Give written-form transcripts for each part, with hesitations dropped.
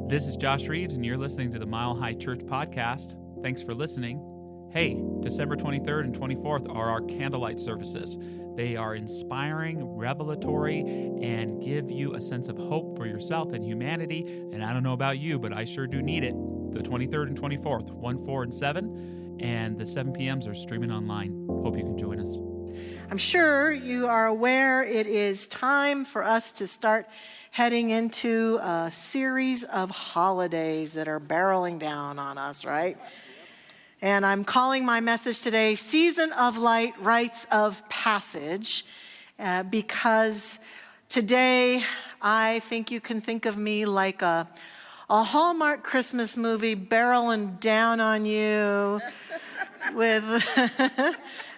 This is Josh Reeves, and you're listening to the Mile High Church podcast. Thanks for listening. Hey, December 23rd and 24th are our candlelight services. They are inspiring, revelatory, and give you a sense of hope for yourself and humanity. And I don't know about you, but I sure do need it. The 23rd and 24th, 1, 4, and 7, and the 7 p.m.s are streaming online. Hope you can join us. I'm sure you are aware it is time for us to start heading into a series of holidays that are barreling down on us, right? And I'm calling my message today, Season of Light, Rites of Passage, because today I think you can think of me like a Hallmark Christmas movie barreling down on you with,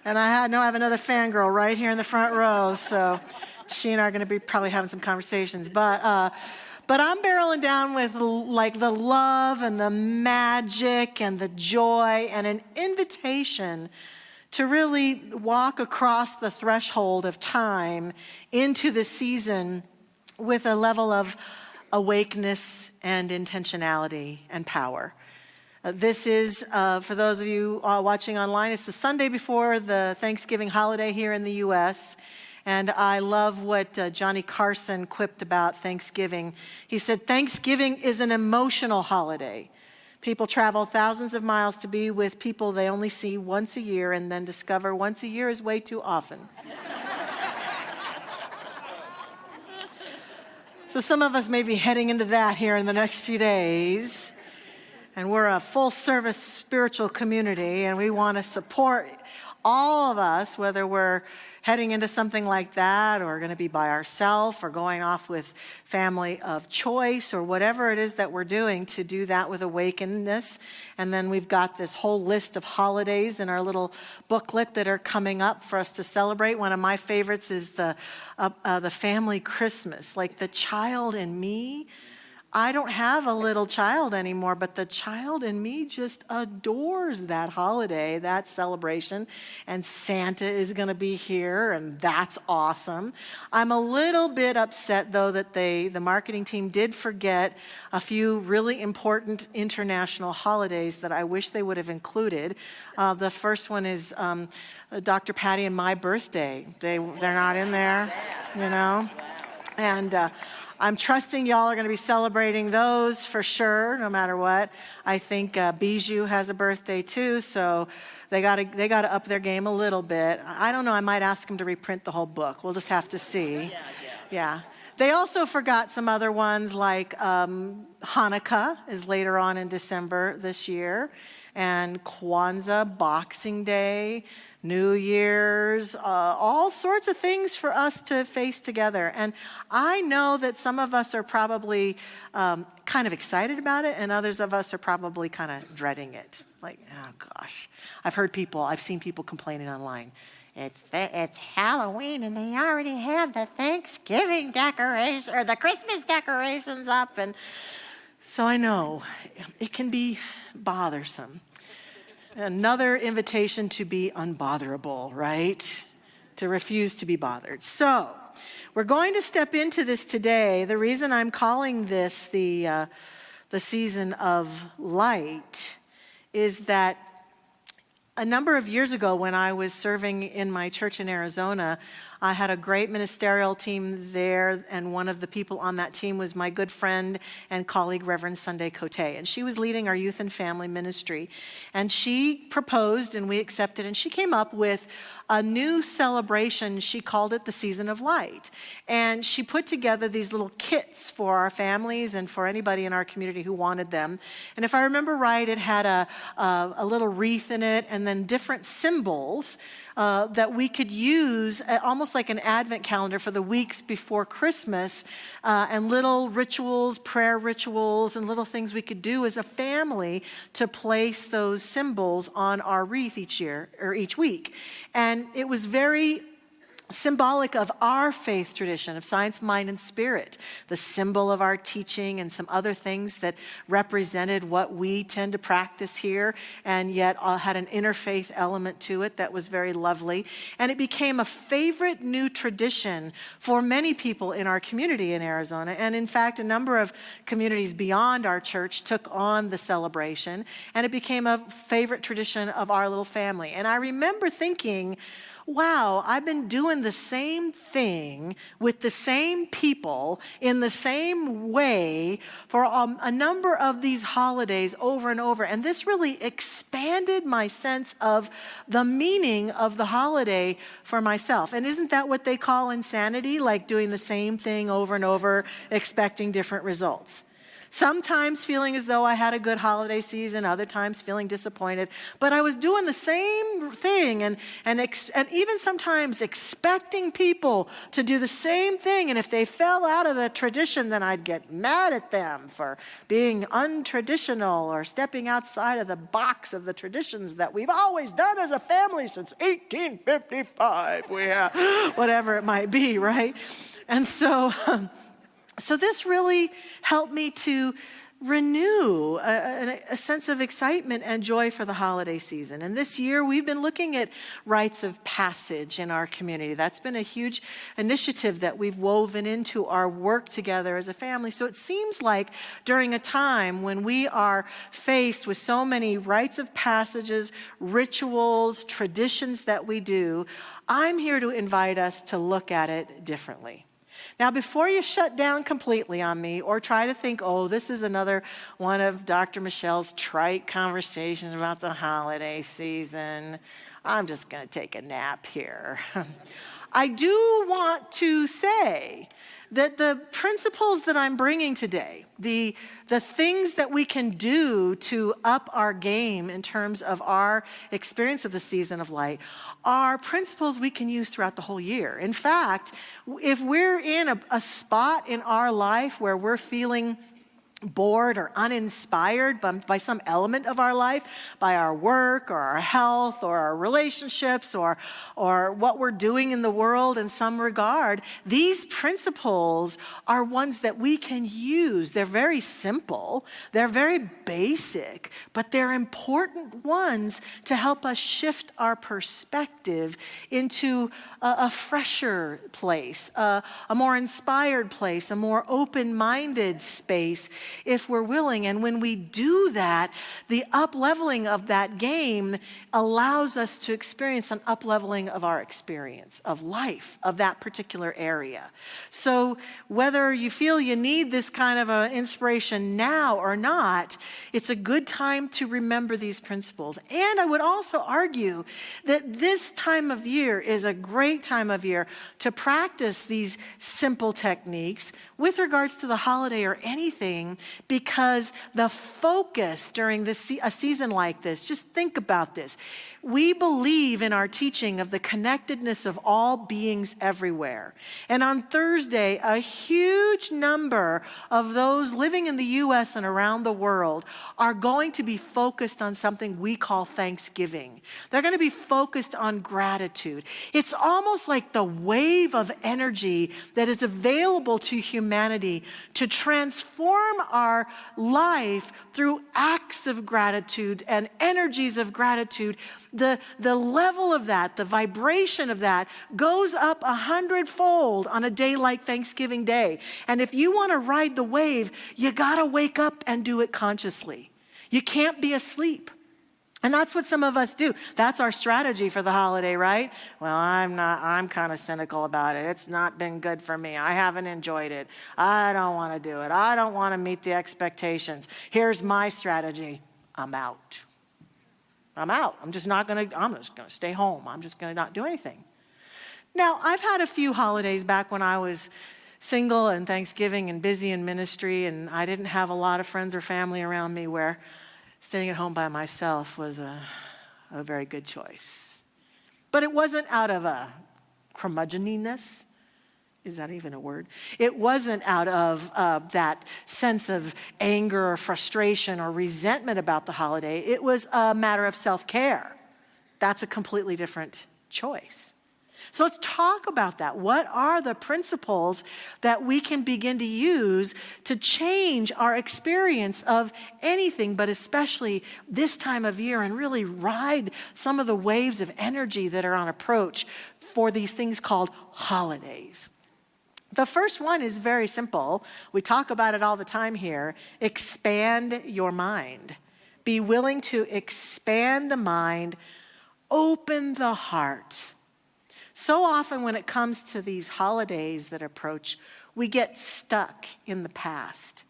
and I have another fangirl right here in the front row, so she and I are going to be probably having some conversations, but I'm barreling down with like the love and the magic and the joy and an invitation to really walk across the threshold of time into the season with a level of awakeness and intentionality and power. This is, for those of you watching online, it's the Sunday before the Thanksgiving holiday here in the U.S., and I love what Johnny Carson quipped about Thanksgiving. He said, Thanksgiving is an emotional holiday. People travel thousands of miles to be with people they only see once a year and then discover once a year is way too often. So some of us may be heading into that here in the next few days. And we're a full-service spiritual community, and we want to support all of us, whether we're heading into something like that or going to be by ourselves or going off with family of choice or whatever it is that we're doing, to do that with awakenedness. And then we've got this whole list of holidays in our little booklet that are coming up for us to celebrate. One of my favorites is the family Christmas, like the child in me. I don't have a little child anymore, but the child in me just adores that holiday, that celebration. And Santa is going to be here, and that's awesome. I'm a little bit upset, though, that the marketing team did forget a few really important international holidays that I wish they would have included. The first one is Dr. Patty and my birthday. They're not in there, you know. And I'm trusting y'all are going to be celebrating those for sure, no matter what. I think Bijou has a birthday too, so they got to up their game a little bit. I don't know. I might ask them to reprint the whole book. We'll just have to see. Yeah. They also forgot some other ones, like Hanukkah is later on in December this year, and Kwanzaa, Boxing Day, New Year's, all sorts of things for us to face together. And I know that some of us are probably kind of excited about it, and others of us are probably kind of dreading it. Like, oh gosh. I've seen people complaining online. It's Halloween, and they already have the Thanksgiving decorations or the Christmas decorations up. And so I know it can be bothersome. Another invitation to be unbotherable, right? To refuse to be bothered. So we're going to step into this today. The reason I'm calling this the season of light is that a number of years ago, when I was serving in my church in Arizona, I had a great ministerial team there, and one of the people on that team was my good friend and colleague, Reverend Sunday Cote, and she was leading our youth and family ministry. And she proposed, and we accepted, and she came up with a new celebration. She called it the Season of Light. And she put together these little kits for our families and for anybody in our community who wanted them. And if I remember right, it had a little wreath in it, and then different symbols that we could use almost like an advent calendar for the weeks before Christmas, and little rituals, prayer rituals, and little things we could do as a family to place those symbols on our wreath each year or each week. And it was very symbolic of our faith tradition of science, mind, and spirit, the symbol of our teaching and some other things that represented what we tend to practice here, and yet had an interfaith element to it that was very lovely. And it became a favorite new tradition for many people in our community in Arizona. And in fact, a number of communities beyond our church took on the celebration, and it became a favorite tradition of our little family. And I remember thinking, wow, I've been doing the same thing with the same people in the same way for a number of these holidays over and over. And this really expanded my sense of the meaning of the holiday for myself. And isn't that what they call insanity? Like doing the same thing over and over, expecting different results. Sometimes feeling as though I had a good holiday season, other times feeling disappointed. But I was doing the same thing and even sometimes expecting people to do the same thing. And if they fell out of the tradition, then I'd get mad at them for being untraditional or stepping outside of the box of the traditions that we've always done as a family since 1855. We have, whatever it might be, right? And so this really helped me to renew a sense of excitement and joy for the holiday season. And this year, we've been looking at rites of passage in our community. That's been a huge initiative that we've woven into our work together as a family. So it seems like during a time when we are faced with so many rites of passages, rituals, traditions that we do, I'm here to invite us to look at it differently. Now, before you shut down completely on me or try to think, oh, this is another one of Dr. Michelle's trite conversations about the holiday season, I'm just going to take a nap here. I do want to say that the principles that I'm bringing today, the things that we can do to up our game in terms of our experience of the season of light, are principles we can use throughout the whole year. In fact, if we're in a spot in our life where we're feeling bored or uninspired by some element of our life, by our work or our health or our relationships or what we're doing in the world in some regard, these principles are ones that we can use. They're very simple, they're very basic, but they're important ones to help us shift our perspective into a fresher place, a more inspired place, a more open-minded space, if we're willing. And when we do that, the up-leveling of that game allows us to experience an up-leveling of our experience of life, of that particular area. So whether you feel you need this kind of an inspiration now or not, it's a good time to remember these principles. And I would also argue that this time of year is a great time of year to practice these simple techniques with regards to the holiday or anything, because the focus during a season like this, just think about this. We believe in our teaching of the connectedness of all beings everywhere. And on Thursday, a huge number of those living in the U.S. and around the world are going to be focused on something we call Thanksgiving. They're going to be focused on gratitude. It's almost like the wave of energy that is available to humanity to transform our life through acts of gratitude and energies of gratitude. The level of that, the vibration of that goes up 100-fold on a day like Thanksgiving Day. And if you want to ride the wave, you got to wake up and do it consciously. You can't be asleep. And that's what some of us do. That's our strategy for the holiday, right? Well, I'm kind of cynical about it. It's not been good for me. I haven't enjoyed it. I don't want to do it. I don't want to meet the expectations. Here's my strategy. I'm out. I'm just going to stay home. I'm just going to not do anything. Now, I've had a few holidays back when I was single and Thanksgiving and busy in ministry, and I didn't have a lot of friends or family around me, where staying at home by myself was a very good choice. But it wasn't out of a curmudgeoniness. Is that even a word? It wasn't out of that sense of anger or frustration or resentment about the holiday. It was a matter of self-care. That's a completely different choice. So let's talk about that. What are the principles that we can begin to use to change our experience of anything, but especially this time of year, and really ride some of the waves of energy that are on approach for these things called holidays? The first one is very simple. We talk about it all the time here. Expand your mind. Be willing to expand the mind, open the heart. So often when it comes to these holidays that approach, we get stuck in the past.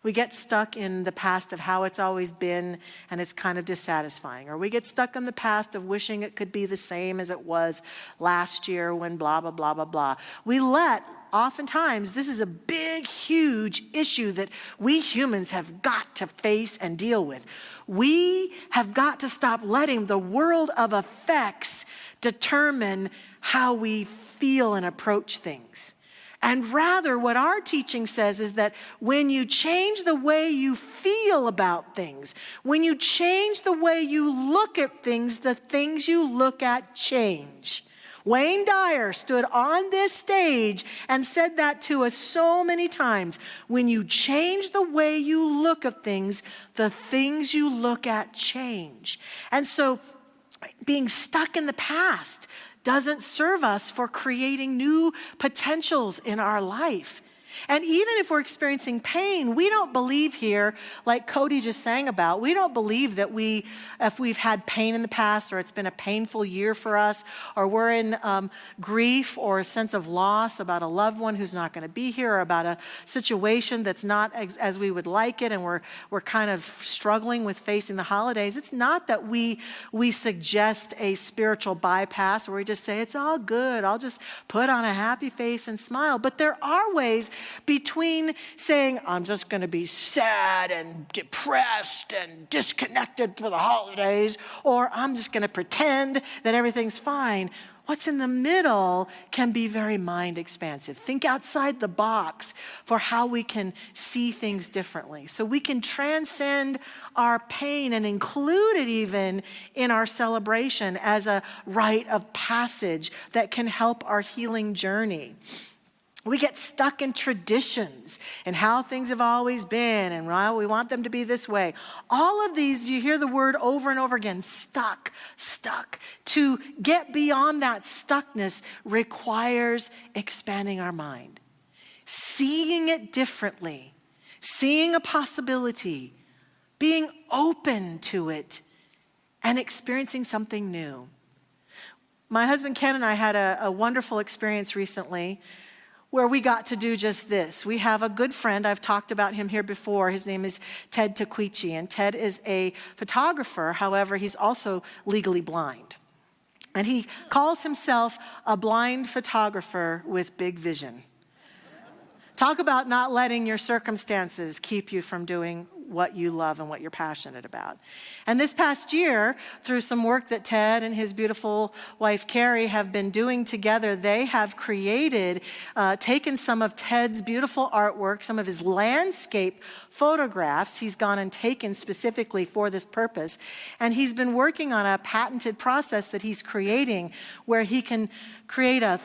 We get stuck in the past of how it's always been, and it's kind of dissatisfying. Or we get stuck in the past of wishing it could be the same as it was last year when blah, blah, blah, blah, blah. Oftentimes, this is a big, huge issue that we humans have got to face and deal with. We have got to stop letting the world of effects determine how we feel and approach things. And rather, what our teaching says is that when you change the way you feel about things, when you change the way you look at things, the things you look at change. Wayne Dyer stood on this stage and said that to us so many times. When you change the way you look at things, the things you look at change. And so being stuck in the past doesn't serve us for creating new potentials in our life. And even if we're experiencing pain, we don't believe here, like Cody just sang about, we don't believe that if we've had pain in the past, or it's been a painful year for us, or we're in grief or a sense of loss about a loved one who's not going to be here, or about a situation that's not as we would like it, and we're kind of struggling with facing the holidays. It's not that we suggest a spiritual bypass where we just say, it's all good, I'll just put on a happy face and smile. But there are ways between saying, I'm just going to be sad and depressed and disconnected for the holidays, or I'm just going to pretend that everything's fine. What's in the middle can be very mind expansive. Think outside the box for how we can see things differently. So we can transcend our pain and include it even in our celebration as a rite of passage that can help our healing journey. We get stuck in traditions and how things have always been, and well, we want them to be this way. All of these, you hear the word over and over again, stuck. To get beyond that stuckness requires expanding our mind, seeing it differently, seeing a possibility, being open to it, and experiencing something new. My husband Ken and I had a wonderful experience recently where we got to do just this. We have a good friend. I've talked about him here before. His name is Ted Taquichi, and Ted is a photographer. However, he's also legally blind. And he calls himself a blind photographer with big vision. Talk about not letting your circumstances keep you from doing what you love and what you're passionate about. And this past year, through some work that Ted and his beautiful wife Carrie have been doing together, they have taken some of Ted's beautiful artwork, some of his landscape photographs he's gone and taken specifically for this purpose, and he's been working on a patented process that he's creating where he can create a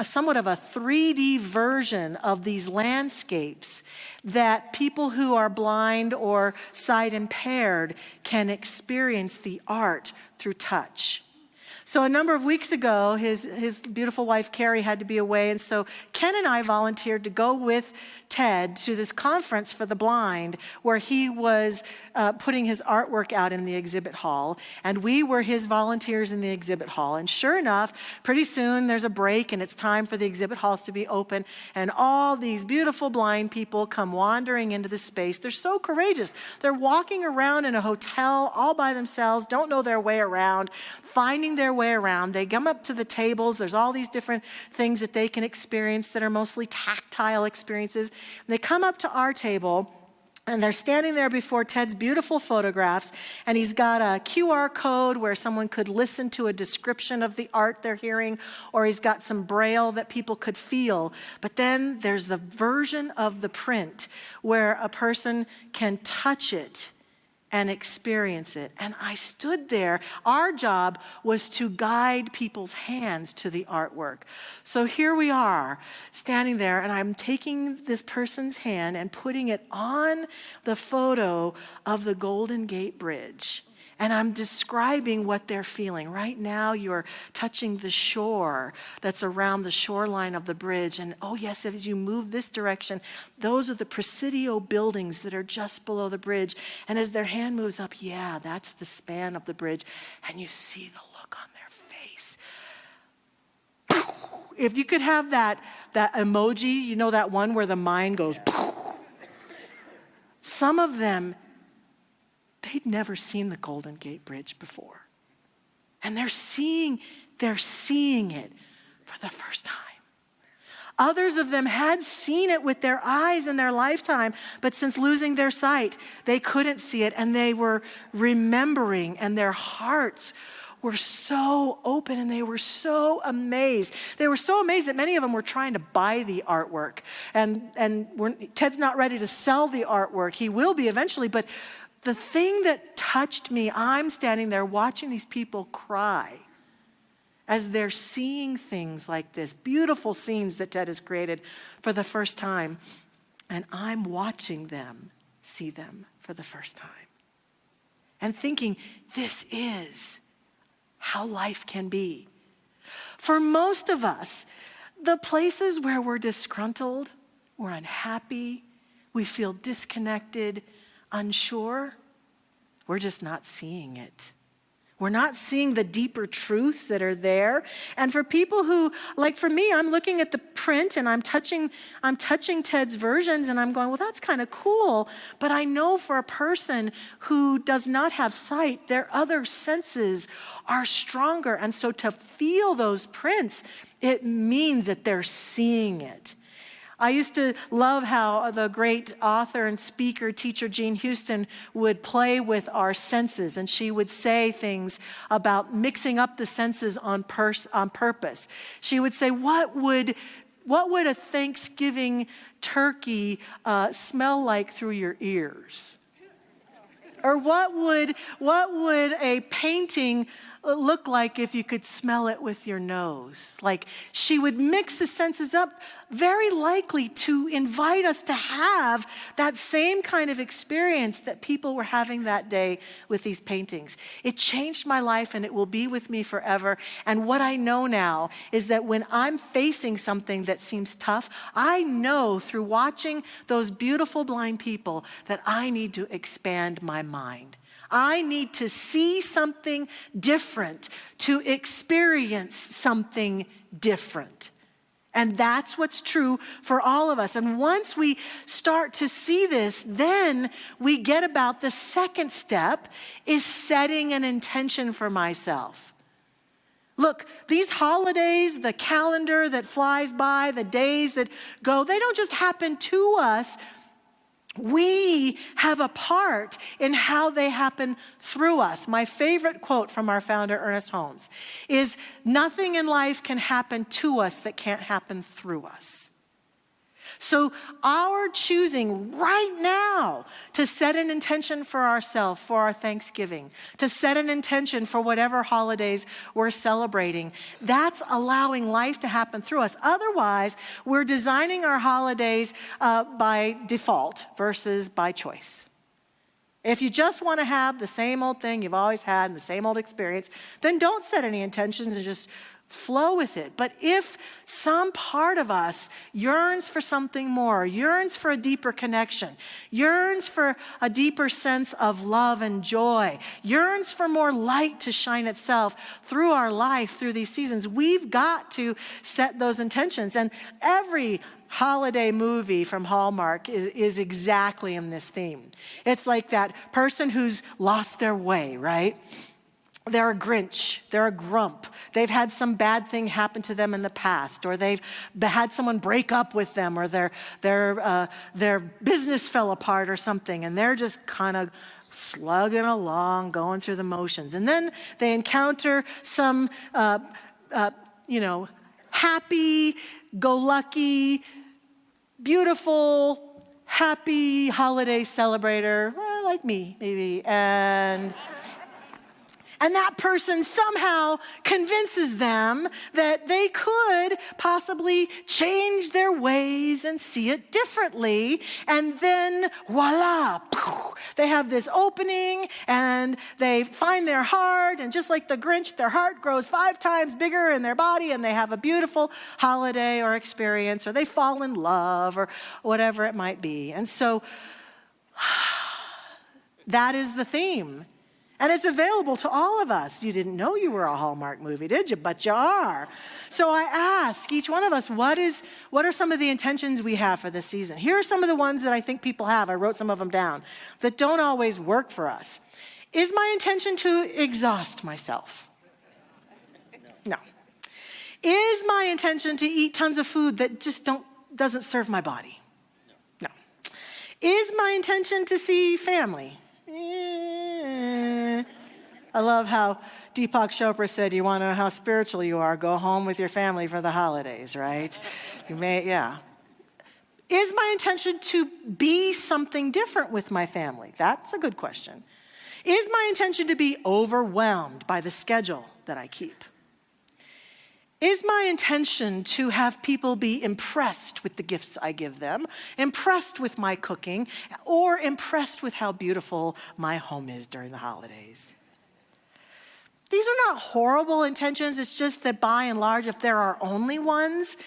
somewhat of a 3D version of these landscapes that people who are blind or sight impaired can experience the art through touch. So a number of weeks ago, his beautiful wife, Carrie, had to be away, and so Ken and I volunteered to go with Ted to this conference for the blind where he was putting his artwork out in the exhibit hall, and we were his volunteers in the exhibit hall. And sure enough, pretty soon there's a break and it's time for the exhibit halls to be open, and all these beautiful blind people come wandering into the space. They're so courageous. They're walking around in a hotel all by themselves, don't know their way around, finding their way around. They come up to the tables. There's all these different things that they can experience that are mostly tactile experiences. And they come up to our table, and they're standing there before Ted's beautiful photographs, and he's got a QR code where someone could listen to a description of the art they're hearing, or he's got some braille that people could feel. But then there's the version of the print where a person can touch it and experience it. And I stood there. Our job was to guide people's hands to the artwork. So here we are, standing there, and I'm taking this person's hand and putting it on the photo of the Golden Gate Bridge. And I'm describing what they're feeling. Right now, you're touching the shore that's around the shoreline of the bridge. And oh yes, as you move this direction, those are the Presidio buildings that are just below the bridge. And as their hand moves up, yeah, that's the span of the bridge. And you see the look on their face. If you could have that emoji, you know that one where the mind goes. Some of them, they'd never seen the Golden Gate Bridge before. And they're seeing it for the first time. Others of them had seen it with their eyes in their lifetime, but since losing their sight, they couldn't see it, and they were remembering, and their hearts were so open, and they were so amazed. They were so amazed that many of them were trying to buy the artwork. And Ted's not ready to sell the artwork. He will be eventually, but the thing that touched me, I'm standing there watching these people cry as they're seeing things like this, beautiful scenes that Ted has created for the first time, and I'm watching them see them for the first time. And thinking, this is how life can be. For most of us, the places where we're disgruntled, we're unhappy, we feel disconnected, unsure, we're just not seeing it. We're not seeing the deeper truths that are there. And for people who, like for me, I'm looking at the print and I'm touching Ted's versions and I'm going, well, that's kind of cool. But I know for a person who does not have sight, their other senses are stronger. And so to feel those prints, it means that they're seeing it. I used to love how the great author and speaker, teacher Jean Houston would play with our senses, and she would say things about mixing up the senses on purpose. She would say, what would a Thanksgiving turkey smell like through your ears? Or what would a painting look like if you could smell it with your nose? Like, she would mix the senses up, very likely to invite us to have that same kind of experience that people were having that day with these paintings. It changed my life, and it will be with me forever. And what I know now is that when I'm facing something that seems tough, I know through watching those beautiful blind people that I need to expand my mind. I need to see something different, to experience something different. And that's what's true for all of us. And once we start to see this, then we get about the second step is setting an intention for myself. Look, these holidays, the calendar that flies by, the days that go, they don't just happen to us. We have a part in how they happen through us. My favorite quote from our founder, Ernest Holmes, is, "Nothing in life can happen to us that can't happen through us." So our choosing right now to set an intention for ourselves, for our Thanksgiving, to set an intention for whatever holidays we're celebrating, that's allowing life to happen through us. Otherwise, we're designing our holidays by default versus by choice. If you just want to have the same old thing you've always had and the same old experience, then don't set any intentions and just flow with it. But if some part of us yearns for something more, yearns for a deeper connection, yearns for a deeper sense of love and joy, yearns for more light to shine itself through our life, through these seasons, we've got to set those intentions. And every holiday movie from Hallmark is exactly in this theme. It's like that person who's lost their way, right? They're a Grinch, they're a grump. They've had some bad thing happen to them in the past, or they've had someone break up with them, or their business fell apart or something, and they're just kind of slugging along, going through the motions. And then they encounter some, happy-go-lucky, beautiful happy holiday celebrator, like me, maybe, and that person somehow convinces them that they could possibly change their ways and see it differently. And then voila, they have this opening and they find their heart. And just like the Grinch, their heart grows 5 times bigger in their body and they have a beautiful holiday or experience, or they fall in love or whatever it might be. And so that is the theme. And it's available to all of us. You didn't know you were a Hallmark movie, did you? But you are. So I ask each one of us, what are some of the intentions we have for this season? Here are some of the ones that I think people have. I wrote some of them down that don't always work for us. Is my intention to exhaust myself? No. Is my intention to eat tons of food that just doesn't serve my body? No. Is my intention to see family? I love how Deepak Chopra said, you want to know how spiritual you are, go home with your family for the holidays, right? Is my intention to be something different with my family? That's a good question. Is my intention to be overwhelmed by the schedule that I keep? Is my intention to have people be impressed with the gifts I give them, impressed with my cooking, or impressed with how beautiful my home is during the holidays? These are not horrible intentions. It's just that by and large, if there are only ones,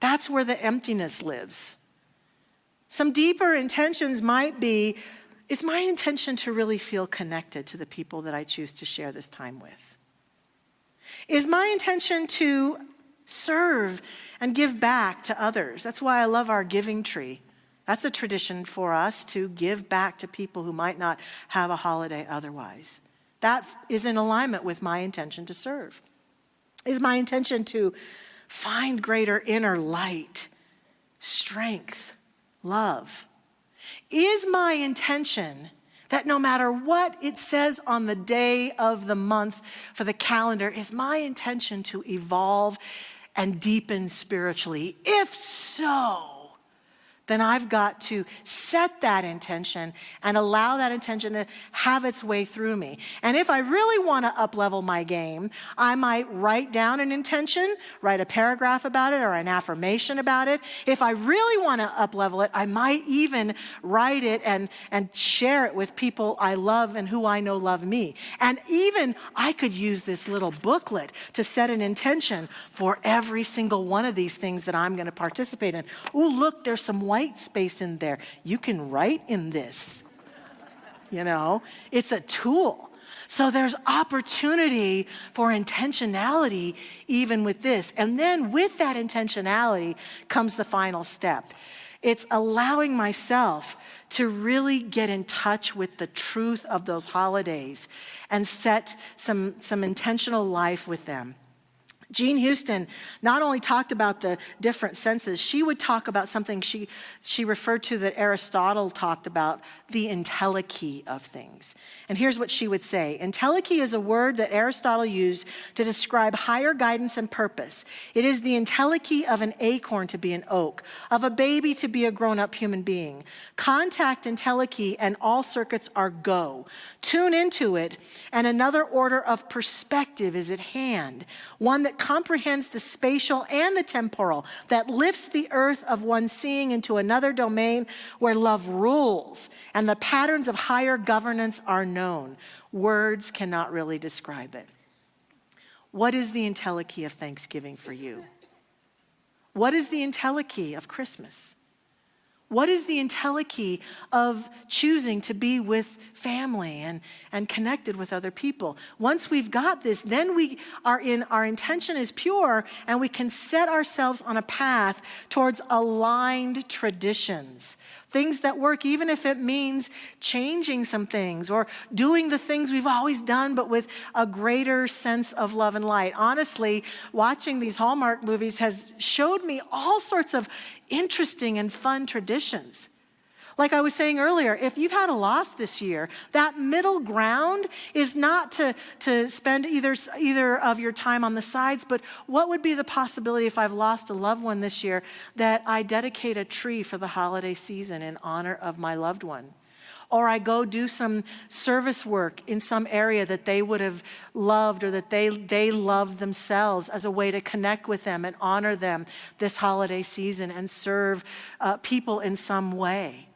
that's where the emptiness lives. Some deeper intentions might be, is my intention to really feel connected to the people that I choose to share this time with? Is my intention to serve and give back to others? That's why I love our giving tree. That's a tradition for us to give back to people who might not have a holiday otherwise. That is in alignment with my intention to serve. Is my intention to find greater inner light, strength, love? Is my intention that no matter what it says on the day of the month for the calendar, is my intention to evolve and deepen spiritually? If so, then I've got to set that intention and allow that intention to have its way through me. And if I really want to up-level my game, I might write down an intention, write a paragraph about it or an affirmation about it. If I really want to up-level it, I might even write it and share it with people I love and who I know love me. And even I could use this little booklet to set an intention for every single one of these things that I'm going to participate in. Ooh, look, there's some white space in there. You can write in this. It's a tool. So there's opportunity for intentionality even with this. And then with that intentionality comes the final step. It's allowing myself to really get in touch with the truth of those holidays and set some intentional life with them. Jean Houston not only talked about the different senses, she would talk about something she referred to that Aristotle talked about, the entelechy of things. And here's what she would say. Entelechy is a word that Aristotle used to describe higher guidance and purpose. It is the entelechy of an acorn to be an oak, of a baby to be a grown-up human being. Contact entelechy and all circuits are go. Tune into it, and another order of perspective is at hand, one that comprehends the spatial and the temporal, that lifts the earth of one seeing into another domain where love rules and the patterns of higher governance are known. Words cannot really describe it. What is the entelechy of Thanksgiving for you? What is the entelechy of Christmas? What is the entelechy of choosing to be with family and connected with other people? Once we've got this, then our intention is pure, and we can set ourselves on a path towards aligned traditions. Things that work, even if it means changing some things or doing the things we've always done, but with a greater sense of love and light. Honestly, watching these Hallmark movies has showed me all sorts of interesting and fun traditions. Like I was saying earlier, if you've had a loss this year, that middle ground is not to spend either of your time on the sides, but what would be the possibility if I've lost a loved one this year that I dedicate a tree for the holiday season in honor of my loved one? Or I go do some service work in some area that they would have loved or that they loved themselves as a way to connect with them and honor them this holiday season and serve people in some way.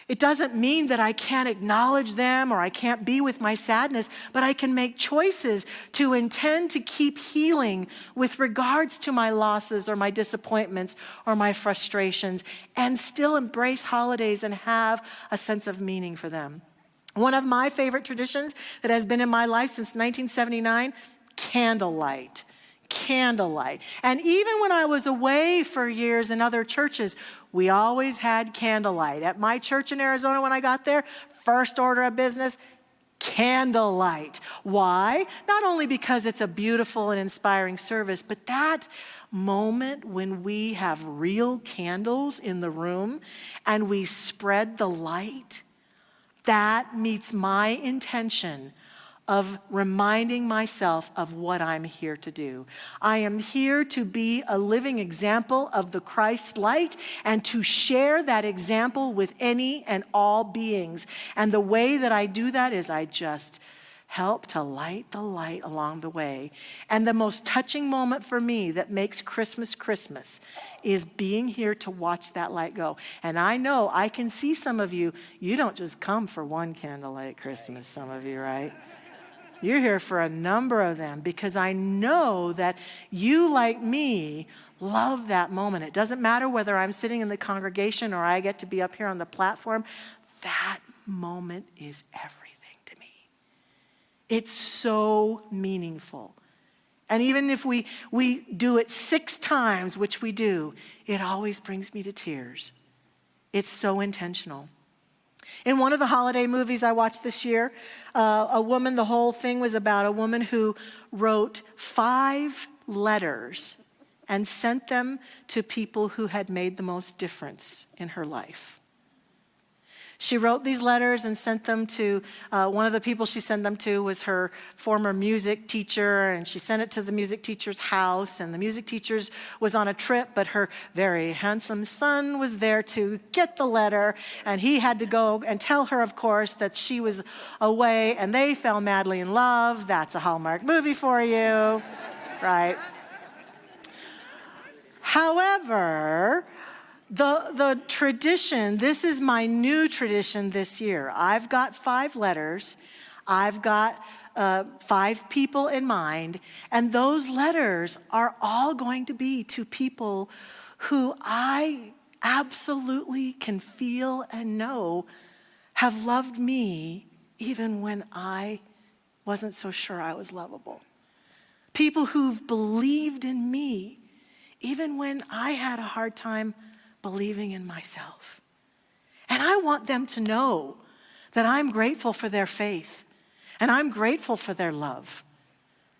It doesn't mean that I can't acknowledge them or I can't be with my sadness, but I can make choices to intend to keep healing with regards to my losses or my disappointments or my frustrations and still embrace holidays and have a sense of meaning for them. One of my favorite traditions that has been in my life since 1979, candlelight. Candlelight. And even when I was away for years in other churches, we always had candlelight. At my church in Arizona when I got there, first order of business, candlelight. Why? Not only because it's a beautiful and inspiring service, but that moment when we have real candles in the room and we spread the light, that meets my intention of reminding myself of what I'm here to do. I am here to be a living example of the Christ light and to share that example with any and all beings. And the way that I do that is I just help to light the light along the way. And the most touching moment for me that makes Christmas Christmas is being here to watch that light go. And I know I can see some of you, you don't just come for one candlelight Christmas, some of you, right? You're here for a number of them because I know that you, like me, love that moment. It doesn't matter whether I'm sitting in the congregation or I get to be up here on the platform. That moment is everything to me. It's so meaningful. And even if we do it 6 times, which we do, it always brings me to tears. It's so intentional. In one of the holiday movies I watched this year, the whole thing was about a woman who wrote 5 letters and sent them to people who had made the most difference in her life. She wrote these letters and sent them to, one of the people she sent them to was her former music teacher, and she sent it to the music teacher's house, and the music teacher was on a trip, but her very handsome son was there to get the letter, and he had to go and tell her, of course, that she was away, and they fell madly in love. That's a Hallmark movie for you, right? However, the tradition, this is my new tradition this year. I've got 5 letters. I've got 5 people in mind. And those letters are all going to be to people who I absolutely can feel and know have loved me even when I wasn't so sure I was lovable. People who've believed in me even when I had a hard time believing in myself. And I want them to know that I'm grateful for their faith and I'm grateful for their love.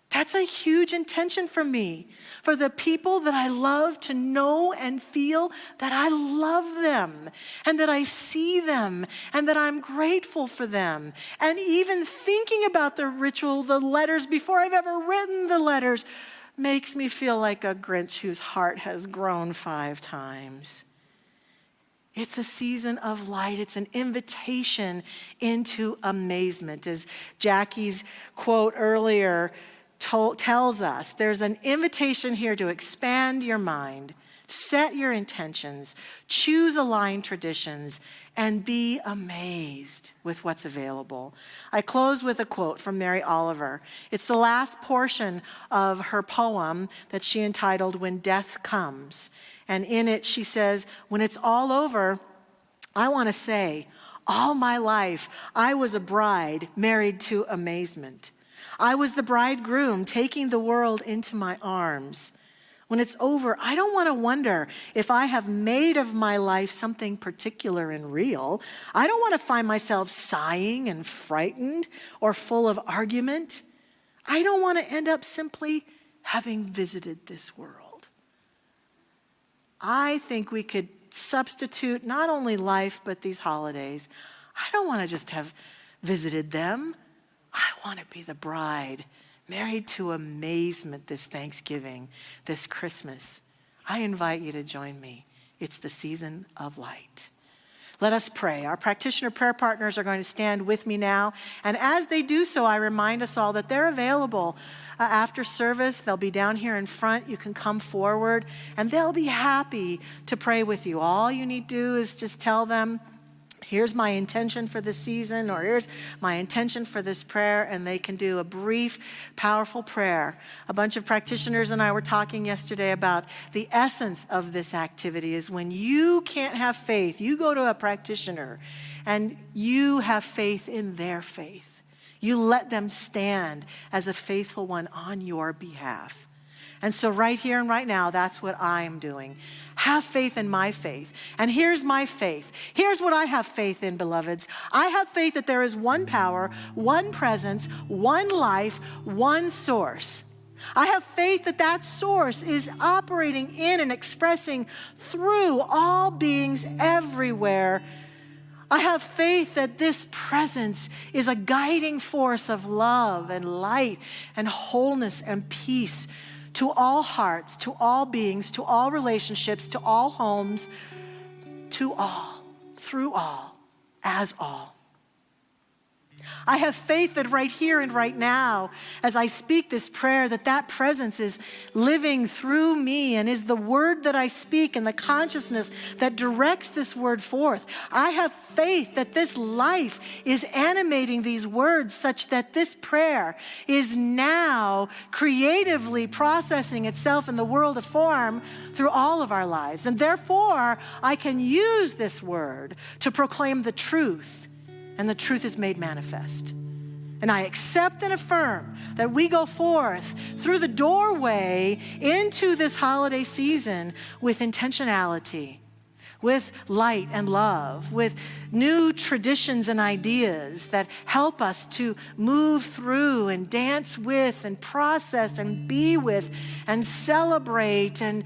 That's a huge intention for me, for the people that I love to know and feel that I love them and that I see them and that I'm grateful for them. And even thinking about the ritual, the letters, before I've ever written the letters, makes me feel like a Grinch whose heart has grown 5 times. It's a season of light. It's an invitation into amazement. As Jackie's quote earlier tells us, there's an invitation here to expand your mind, set your intentions, choose aligned traditions, and be amazed with what's available. I close with a quote from Mary Oliver. It's the last portion of her poem that she entitled When Death Comes. And in it she says, when it's all over, I want to say, all my life I was a bride married to amazement. I was the bridegroom taking the world into my arms. When it's over, I don't want to wonder if I have made of my life something particular and real. I don't want to find myself sighing and frightened or full of argument. I don't want to end up simply having visited this world. I think we could substitute not only life, but these holidays. I don't want to just have visited them. I want to be the bride, married to amazement this Thanksgiving, this Christmas. I invite you to join me. It's the season of light. Let us pray. Our practitioner prayer partners are going to stand with me now. And as they do so, I remind us all that they're available after service. They'll be down here in front. You can come forward, and they'll be happy to pray with you. All you need to do is just tell them, here's my intention for this season, or here's my intention for this prayer, and they can do a brief, powerful prayer. A bunch of practitioners and I were talking yesterday about the essence of this activity is when you can't have faith, you go to a practitioner and you have faith in their faith. You let them stand as a faithful one on your behalf. And so right here and right now, that's what I'm doing. Have faith in my faith. And here's my faith. Here's what I have faith in, beloveds. I have faith that there is one power, one presence, one life, one source. I have faith that that source is operating in and expressing through all beings everywhere. I have faith that this presence is a guiding force of love and light and wholeness and peace to all hearts, to all beings, to all relationships, to all homes, to all, through all, as all. I have faith that right here and right now, as I speak this prayer, that presence is living through me and is the word that I speak and the consciousness that directs this word forth. I have faith that this life is animating these words such that this prayer is now creatively processing itself in the world of form through all of our lives. And therefore, I can use this word to proclaim the truth. And the truth is made manifest. And I accept and affirm that we go forth through the doorway into this holiday season with intentionality, with light and love, with new traditions and ideas that help us to move through and dance with and process and be with and celebrate and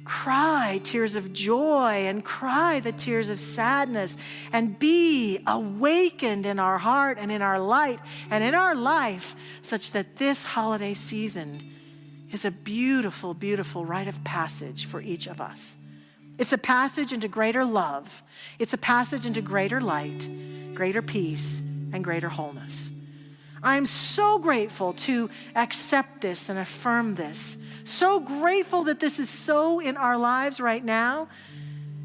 cry tears of joy and cry the tears of sadness and be awakened in our heart and in our light and in our life such that this holiday season is a beautiful, beautiful rite of passage for each of us. It's a passage into greater love. It's a passage into greater light, greater peace, and greater wholeness. I'm so grateful to accept this and affirm this. So grateful that this is so in our lives right now,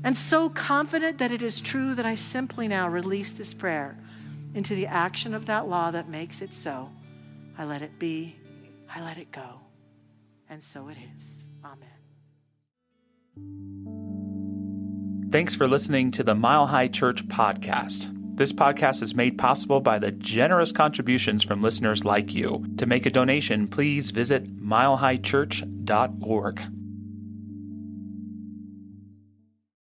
and so confident that it is true that I simply now release this prayer into the action of that law that makes it so. I let it be, I let it go, and so it is. Amen. Thanks for listening to the Mile High Church podcast. This podcast is made possible by the generous contributions from listeners like you. To make a donation, please visit milehighchurch.org.